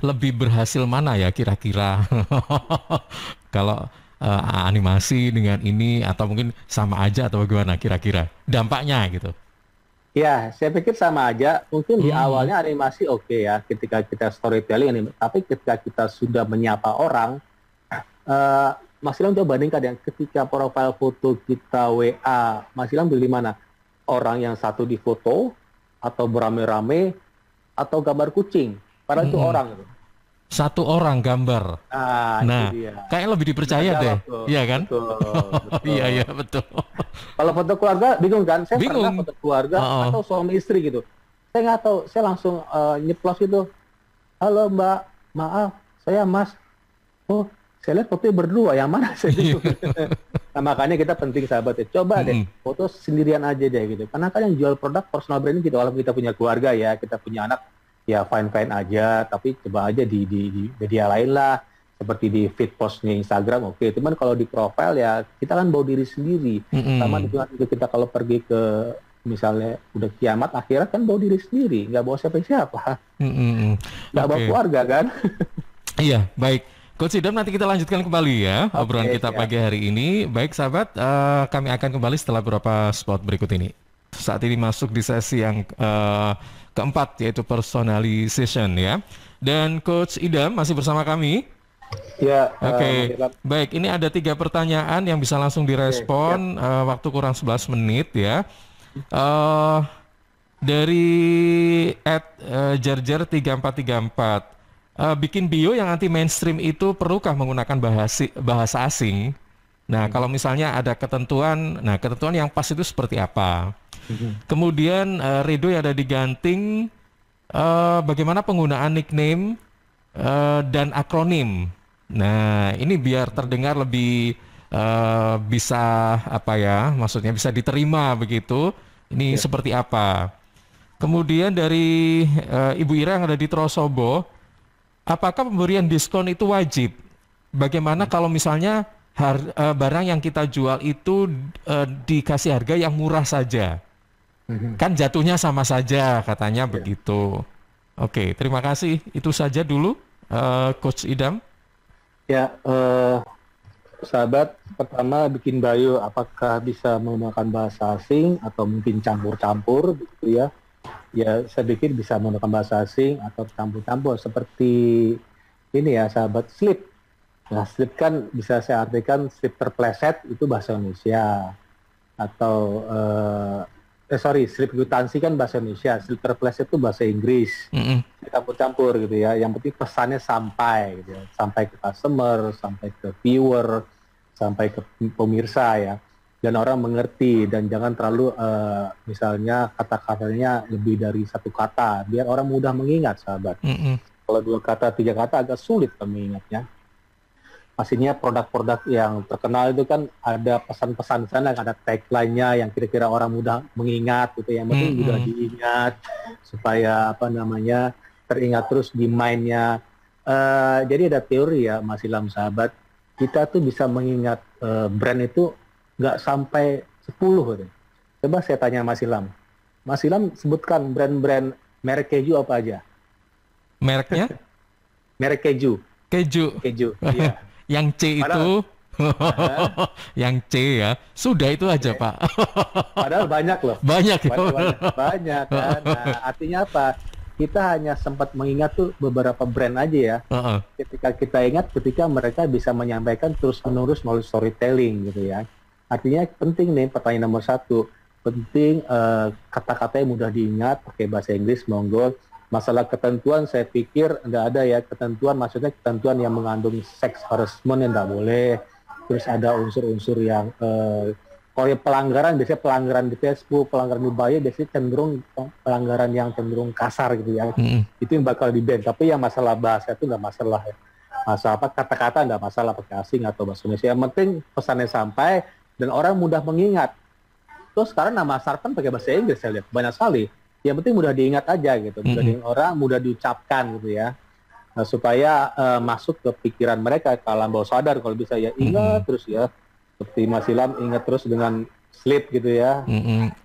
lebih berhasil mana ya kira-kira? Kalau animasi dengan ini, atau mungkin sama aja, atau bagaimana kira-kira dampaknya gitu? Ya, saya pikir sama aja. Mungkin di awalnya animasi oke ya, ketika kita storytelling, tapi ketika kita sudah menyapa orang, Mas Ilham coba bandingkan yang ketika profil foto kita WA, Mas Ilham pilih mana? Orang yang satu di foto, atau beramai-ramai, atau gambar kucing? Padahal itu orang gitu. Satu orang gambar. Nah, kayaknya lebih dipercaya deh. Iya kan? Betul. Iya, betul. Kalau foto keluarga bingung kan? Saya pernah foto keluarga atau suami istri gitu. Saya nggak tahu, saya langsung nyeplos gitu. Halo Mbak, maaf, saya Mas. Oh, saya lihat fotonya berdua, yang mana saya gitu. Nah, makanya kita penting sahabat ya, coba deh foto sendirian aja deh gitu. Karena kan yang jual produk personal branding gitu, walaupun kita punya keluarga ya, kita punya anak, ya fine aja, tapi coba aja di media lain lah, seperti di feed postnya Instagram, oke. Cuman kalau di profile ya kita kan bawa diri sendiri. Sama juga kita kalau pergi ke misalnya udah kiamat akhirat kan bawa diri sendiri, nggak bawa siapa-siapa, nggak bawa keluarga kan. Iya, baik. Coach Idam, nanti kita lanjutkan kembali ya obrolan kita pagi hari ini. Baik sahabat, kami akan kembali setelah beberapa spot berikut ini. Saat ini masuk di sesi yang keempat, yaitu personalization ya. Dan Coach Idam masih bersama kami. Ya. Oke. Baik, ini ada 3 pertanyaan yang bisa langsung direspon. Waktu kurang 11 menit ya. Dari @jarjar3434. Bikin bio yang anti mainstream itu perlukah menggunakan bahasa asing? Nah, kalau misalnya ada ketentuan, nah ketentuan yang pas itu seperti apa? Kemudian Rido yang ada di Ganting, bagaimana penggunaan nickname dan akronim. Nah, ini biar terdengar lebih bisa apa ya, maksudnya bisa diterima begitu. Ini seperti apa? Kemudian dari Ibu Ira yang ada di Trosobo, apakah pemberian diskon itu wajib? Bagaimana kalau misalnya barang yang kita jual itu dikasih harga yang murah saja? Kan jatuhnya sama saja katanya begitu. Oke, terima kasih. Itu saja dulu, Coach Idam. Ya, sahabat, pertama bikin bio apakah bisa menggunakan bahasa asing atau mungkin campur-campur gitu ya. Ya, saya pikir bisa menggunakan bahasa asing atau campur-campur seperti ini ya, sahabat, slip. Nah, slip kan bisa saya artikan slip terpleset itu bahasa Indonesia. Atau slip kwitansi kan bahasa Indonesia, slip terpleset itu bahasa Inggris. Campur-campur gitu ya. Yang penting pesannya sampai gitu ya. Sampai ke customer, sampai ke viewer, sampai ke pemirsa ya. Dan orang mengerti, dan jangan terlalu misalnya kata-katanya lebih dari satu kata, biar orang mudah mengingat, sahabat. Kalau 2 kata, 3 kata agak sulit mengingatnya. Pastinya produk-produk yang terkenal itu kan ada pesan-pesan sana, ada tagline-nya yang kira-kira orang mudah mengingat gitu. Yang penting mudah diingat supaya teringat terus di mind-nya. Jadi ada teori ya, Mas Ilham, sahabat, kita tuh bisa mengingat brand itu nggak sampai 10 gitu. Coba saya tanya Mas Ilham. Mas Ilham sebutkan brand-brand merek keju apa aja? Mereknya? Merek keju. Keju. Iya. Yang C itu, yang C ya, sudah itu aja Pak. Padahal banyak loh. Banyak kan. Nah, artinya apa? Kita hanya sempat mengingat tuh beberapa brand aja ya. Ketika kita ingat, ketika mereka bisa menyampaikan terus-menerus melalui storytelling gitu ya. Artinya penting nih, pertanyaan nomor 1, penting kata-katanya mudah diingat, pakai bahasa Inggris, monggo. Masalah ketentuan saya pikir nggak ada ya, ketentuan maksudnya ketentuan yang mengandung seks harassment yang nggak boleh. Terus ada unsur-unsur yang kalau pelanggaran, biasanya pelanggaran di Facebook, pelanggaran di bio biasanya cenderung pelanggaran yang cenderung kasar gitu ya. Itu yang bakal di-ban. Tapi yang masalah bahasa itu nggak masalah ya. Masalah kata-kata nggak masalah, pakai asing atau bahasa Indonesia. Yang penting pesannya sampai dan orang mudah mengingat. Terus sekarang nama Sarpan pakai bahasa Inggris saya lihat banyak sekali. Yang penting mudah diingat aja gitu, mudah diingat orang, mudah diucapkan gitu ya. Nah, supaya masuk ke pikiran mereka, ke alam bawah sadar kalau bisa ya, ingat terus ya. Seperti Mas Ilham ingat terus dengan sleep gitu ya.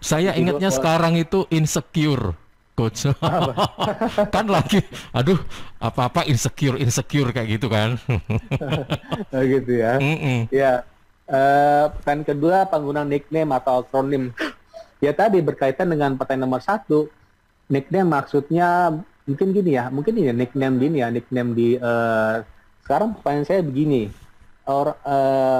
Saya ingatnya sekarang itu insecure, Coach. Kan lagi, aduh, apa-apa insecure kayak gitu kan. Gitu ya. Ya. Pertanyaan kedua, penggunaan nickname atau akronim. Ya tadi berkaitan dengan pertanyaan nomor 1, nickname maksudnya mungkin gini ya, nickname di sekarang pertanyaan saya begini,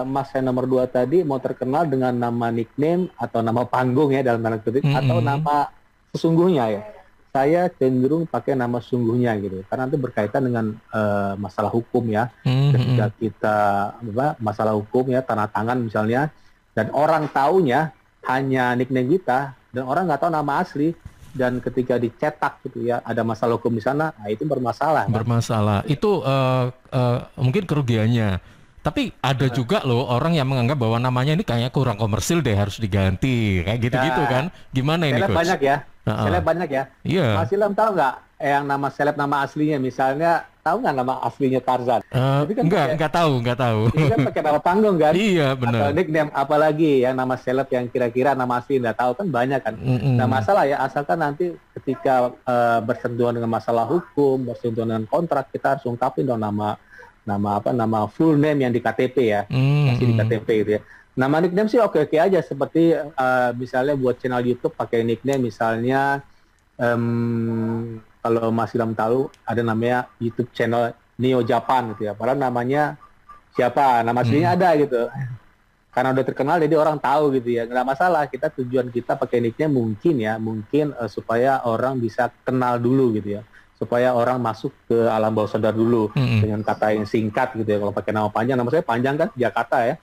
Mas saya nomor 2 tadi mau terkenal dengan nama nickname atau nama panggung ya dalam tanda kutip, atau nama sesungguhnya ya. Saya cenderung pakai nama sesungguhnya gitu, karena itu berkaitan dengan masalah hukum ya. Ketika kita masalah hukum ya, tanda tangan misalnya, dan orang taunya hanya nickname kita dan orang nggak tahu nama asli, dan ketika dicetak gitu ya ada masalah hukum di sana, nah itu bermasalah. Itu mungkin kerugiannya, tapi ada juga loh orang yang menganggap bahwa namanya ini kayaknya kurang komersil deh, harus diganti kayak gitu-gitu kan. Gimana ini Coach? Banyak ya. Seleb banyak ya. Iya. Mas Ilham tahu nggak yang nama seleb, nama aslinya misalnya, tahu nggak nama aslinya Tarzan? Kan nggak tahu. Ini kan pakai nama panggung kan? Iya benar. Atau nickname, apalagi yang nama seleb yang kira-kira nama asli nggak tahu kan banyak kan. Nah masalah ya, asalkan nanti ketika bersentuhan dengan masalah hukum, bersentuhan dengan kontrak, kita harus ungkapin dong nama full name yang di KTP ya, masih di KTP gitu ya. Nama nickname sih oke-oke aja, seperti misalnya buat channel YouTube pakai nickname misalnya, kalau Mas Ilham tahu ada namanya YouTube channel Neo Japan gitu ya, padahal namanya siapa, nama aslinya ada gitu. Karena udah terkenal jadi orang tahu gitu ya, nggak masalah. Tujuan kita pakai nickname mungkin supaya orang bisa kenal dulu gitu ya, supaya orang masuk ke alam bawah sadar dulu dengan kata yang singkat gitu ya. Kalau pakai nama panjang, nama saya panjang kan, Jakarta ya.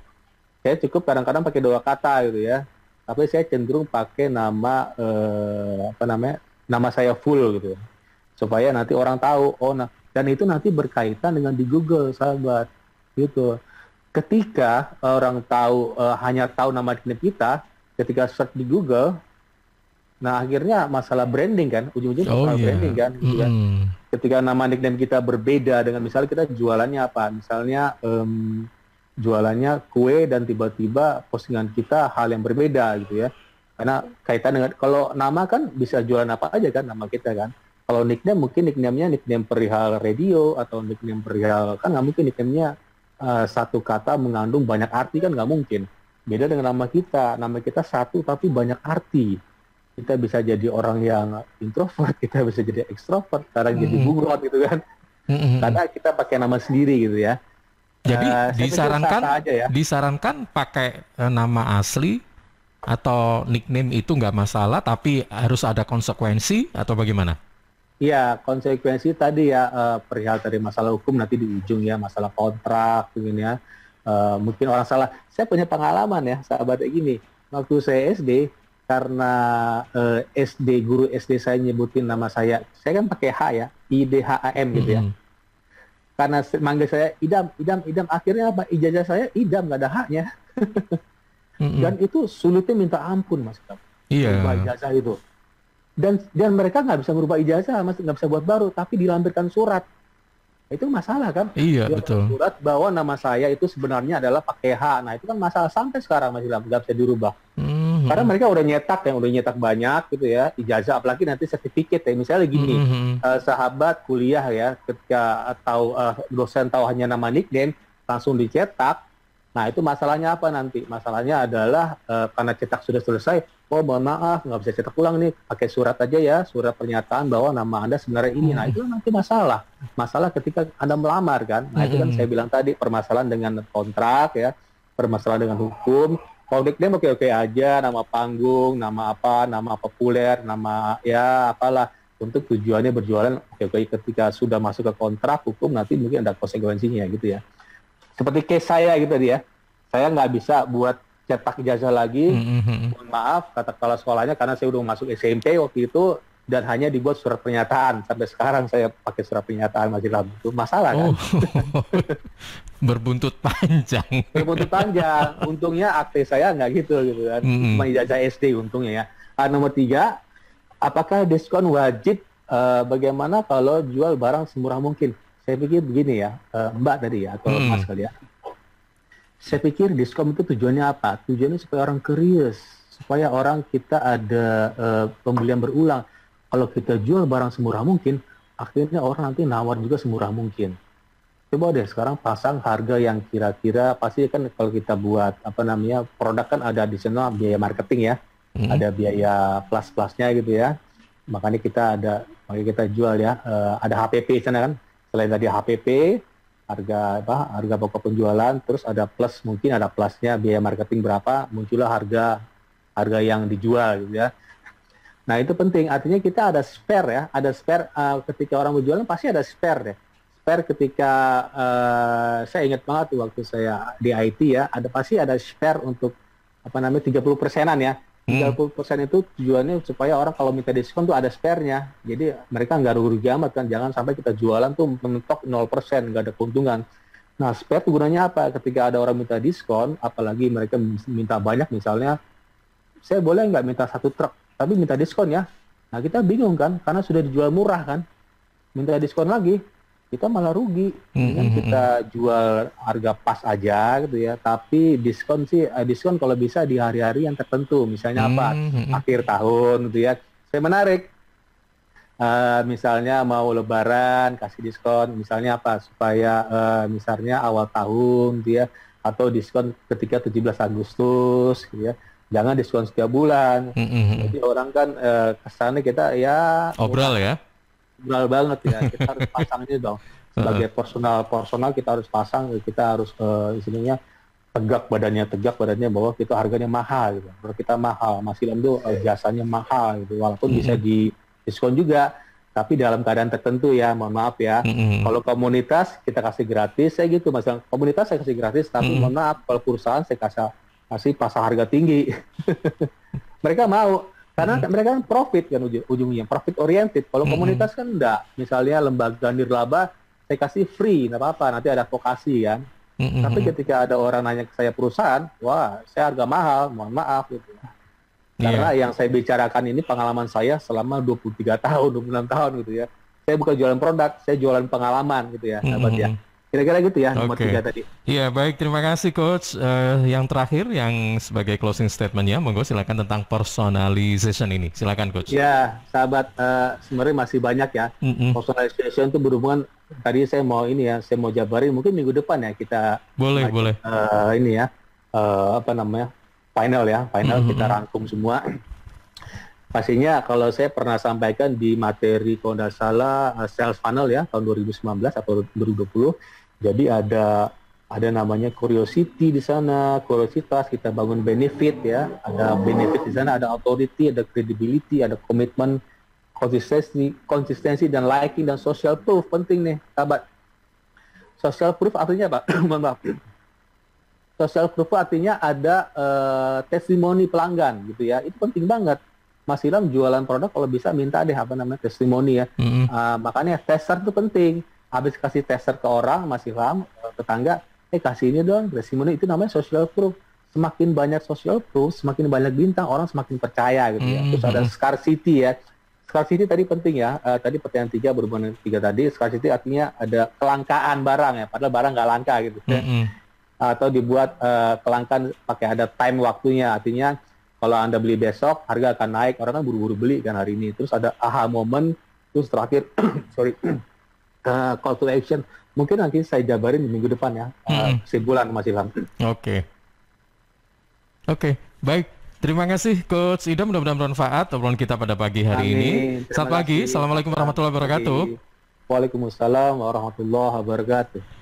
saya cukup kadang-kadang pakai 2 kata gitu ya. Tapi saya cenderung pakai nama nama saya full gitu, supaya nanti orang tahu. Oh, nah, dan itu nanti berkaitan dengan di Google, sahabat, gitu. Ketika orang tahu hanya tahu nama nickname kita, ketika search di Google, nah akhirnya masalah branding kan, ujung-ujungnya masalah branding kan, gitu kan. Ketika nama nickname kita berbeda dengan misalnya kita jualannya apa, misalnya jualannya kue dan tiba-tiba postingan kita hal yang berbeda gitu ya. Karena kaitan dengan, kalau nama kan bisa jualan apa aja kan nama kita kan. Kalau nickname mungkin nickname-nya nickname perihal radio atau nickname perihal, kan nggak mungkin nickname-nya satu kata mengandung banyak arti, kan nggak mungkin. Beda dengan nama kita satu tapi banyak arti. Kita bisa jadi orang yang introvert, kita bisa jadi ekstrovert, sekarang jadi bunglon gitu kan. Karena kita pakai nama sendiri gitu ya. Jadi ya. disarankan pakai nama asli atau nickname itu nggak masalah, tapi harus ada konsekuensi atau bagaimana? Iya, konsekuensi tadi ya, perihal dari masalah hukum nanti di ujung ya, masalah kontrak begini ya. Mungkin orang salah. Saya punya pengalaman ya, sahabat, gini. Waktu saya SD, karena guru SD saya nyebutin nama saya kan pakai H ya, IDHAM gitu ya. Karena manggil saya Idam, akhirnya apa? Ijazah saya Idam, nggak ada H-nya. Dan itu sulitnya minta ampun, Mas. Iya. Merubah ijazah itu. Dan mereka nggak bisa merubah ijazah, Mas, nggak bisa buat baru, tapi dilampirkan surat. Itu masalah kan? Iya, betul. Surat bahwa nama saya itu sebenarnya adalah pakai H. Nah, itu kan masalah sampai sekarang masih nggak bisa dirubah. Karena mereka udah nyetak banyak gitu ya, ijazah, apalagi nanti sertifikat ya. Misalnya gini, sahabat kuliah ya, ketika dosen tahu hanya nama nickname, langsung dicetak. Nah, itu masalahnya apa nanti? Masalahnya adalah karena cetak sudah selesai, oh mohon maaf, nggak bisa cetak ulang nih, pakai surat aja ya, surat pernyataan bahwa nama Anda sebenarnya ini. Nah, itu nanti masalah. Masalah ketika Anda melamar kan. Nah, itu kan saya bilang tadi, permasalahan dengan kontrak ya, permasalahan dengan hukum. Kalau nickname oke-oke aja, nama panggung, nama populer, nama ya apalah, untuk tujuannya berjualan, oke-oke. Ketika sudah masuk ke kontrak hukum, nanti mungkin ada konsekuensinya gitu ya. Seperti case saya gitu dia, saya nggak bisa buat cetak ijazah lagi, mohon maaf, kata kepala sekolahnya, karena saya udah masuk SMP waktu itu, dan hanya dibuat surat pernyataan. Sampai sekarang saya pakai surat pernyataan masih lama. Itu masalah kan? Berbuntut panjang. Untungnya akte saya nggak gitu kan. Cuma ijazah SD untungnya ya. Nomor 3, apakah diskon wajib? Bagaimana kalau jual barang semurah mungkin? Saya pikir begini ya, Mbak tadi ya, atau Mas kali ya. Saya pikir diskon itu tujuannya apa? Tujuannya supaya orang curious, supaya orang kita ada pembelian berulang. Kalau kita jual barang semurah mungkin, akhirnya orang nanti nawar juga semurah mungkin. Coba deh sekarang pasang harga yang kira-kira, pasti kan kalau kita buat produk kan ada additional biaya marketing ya, ada biaya plus-plusnya gitu ya. Makanya kita jual ya, ada HPP sana kan. Selain tadi HPP, harga pokok penjualan, terus ada plus, mungkin ada plusnya biaya marketing berapa, muncullah harga yang dijual gitu ya. Nah, itu penting, artinya kita ada spare ya, ketika orang berjualan pasti ada spare ya. Spare ketika saya ingat banget waktu saya di IT ya, pasti ada spare untuk 30%-an ya. 30% itu tujuannya supaya orang kalau minta diskon tuh ada spare-nya. Jadi mereka nggak rugi amat kan, jangan sampai kita jualan tuh mentok 0%, nggak ada keuntungan. Nah, spare tuh gunanya apa? Ketika ada orang minta diskon, apalagi mereka minta banyak, misalnya saya boleh nggak minta 1 truk, tapi minta diskon ya. Nah, kita bingung kan, karena sudah dijual murah kan. Minta diskon lagi, kita malah rugi. Kita jual harga pas aja gitu ya, tapi diskon kalau bisa di hari-hari yang tertentu, misalnya akhir tahun gitu ya. Saya menarik, misalnya mau lebaran kasih diskon, misalnya supaya misalnya awal tahun gitu ya, atau diskon ketika 17 Agustus gitu ya. Jangan diskon setiap bulan. Jadi orang kan kesannya kita ya obral banget ya. Kita harus pasangnya dong. Sebagai personal kita harus pasang, kita harus istilahnya tegak badannya bahwa kita harganya mahal gitu. Kalau kita mahal, masih itu jasanya mahal gitu. Walaupun bisa di diskon juga. tapi dalam keadaan tertentu ya, mohon maaf ya. Kalau komunitas kita kasih gratis, saya gitu, misalnya komunitas saya kasih gratis, tapi mohon maaf kalau perusahaan saya kasih pasar harga tinggi. Mereka mau, karena mereka kan profit kan ujungnya, profit oriented. Kalau komunitas kan enggak, misalnya lembaga nirlaba saya kasih free, nggak apa-apa, nanti ada advokasi kan. Tapi ketika ada orang nanya ke saya perusahaan, wah saya harga mahal, mohon maaf gitu. Karena yang saya bicarakan ini pengalaman saya selama 23 tahun, 26 tahun gitu ya. Saya bukan jualan produk, saya jualan pengalaman gitu ya, sahabat ya. Kira-kira gitu ya, nomor 3 tadi. Iya, baik, terima kasih Coach. Yang terakhir, yang sebagai closing statement-nya, monggo silakan tentang personalization ini. Silakan Coach. Ya, sahabat, sebenarnya masih banyak ya. Personalization itu berhubungan, tadi saya mau jabarin, mungkin minggu depan ya kita... Boleh. Ini ya, final kita rangkum semua. Pastinya kalau saya pernah sampaikan di materi kalau tidak salah sales funnel ya tahun 2019 atau 2020. Jadi ada namanya curiosity di sana, kuriositas, kita bangun benefit ya. Ada benefit di sana, ada authority, ada credibility, ada komitmen, konsistensi dan liking dan social proof penting nih, sahabat. Social proof artinya apa? Mohon maaf. Social proof artinya ada testimoni pelanggan gitu ya. Itu penting banget. Mas Ilham jualan produk kalau bisa minta deh testimoni ya. Makanya tester itu penting. Habis kasih tester ke orang, Mas Ilham, tetangga, kasih ini dong testimoni, itu namanya social proof. Semakin banyak social proof, semakin banyak bintang, orang semakin percaya gitu ya. Terus ada scarcity ya. Scarcity tadi penting ya. Tadi pertanyaan 3 berhubungan dengan 3 tadi. Scarcity artinya ada kelangkaan barang ya. Padahal barang nggak langka gitu. Atau dibuat kelangkaan pakai ada time waktunya. Artinya kalau Anda beli besok, harga akan naik. Orang kan buru-buru beli kan hari ini. Terus ada aha moment. Terus terakhir, call to action. Mungkin nanti saya jabarin di minggu depan ya. Kesimpulan Mas Ilham. Oke, baik. Terima kasih Coach Idam, mudah-mudahan bermanfaat obrolan kita pada pagi hari ini. Selamat pagi. Assalamualaikum warahmatullahi wabarakatuh. Waalaikumsalam warahmatullahi wabarakatuh.